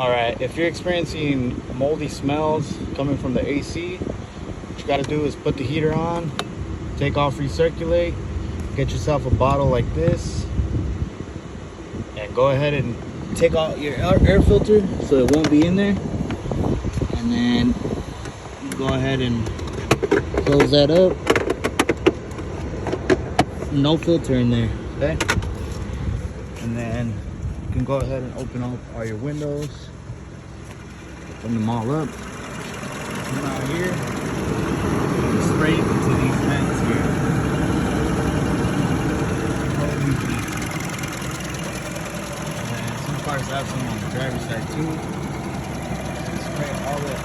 Alright, if you're experiencing moldy smells coming from the AC, what you gotta do is put the heater on, take off recirculate, get yourself a bottle like this, and go ahead and take out your air filter so it won't be in there. And then go ahead and close that up. No filter in there, okay? And then you can go ahead and open up all your windows. Open them all up. Come out here. Spray it into these vents here. And some cars have some on the driver's side too. Spray all that.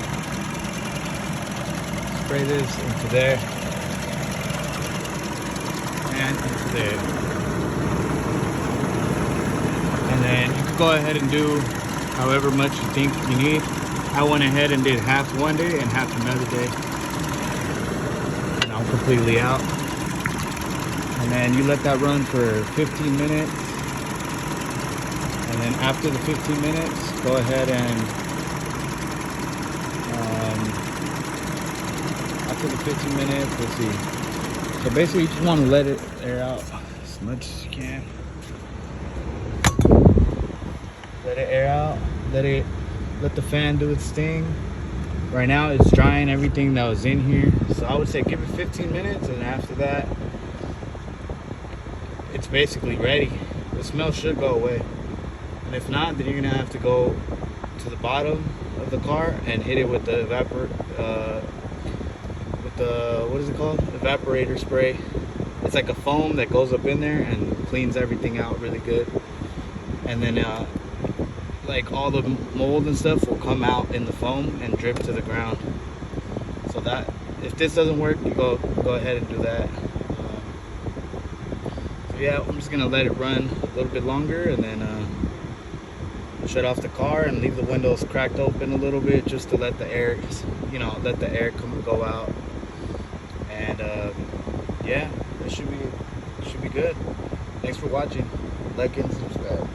Spray this into there. And into there. And then you can go ahead and do however much you think you need. I went ahead and did half one day and half another day. And I'm completely out. And then you let that run for 15 minutes. And then after the 15 minutes, go ahead and after the 15 minutes, let's see. So basically you just want to let it air out as much as you can. Let it air out, let the fan do its thing. Right now it's drying everything that was in here. So I would say give it 15 minutes, and after that, it's basically ready. The smell should go away. And if not, then you're gonna have to go to the bottom of the car and hit it with the what is it called? Evaporator spray. It's like a foam that goes up in there and cleans everything out really good. And then like all the mold and stuff will come out in the foam and drip to the ground. So that if this doesn't work, you go ahead and do that. So yeah, I'm just gonna let it run a little bit longer, and then shut off the car and leave the windows cracked open a little bit, just to let the air, let the air go out. And yeah, it should be good. Thanks for watching. Like and subscribe.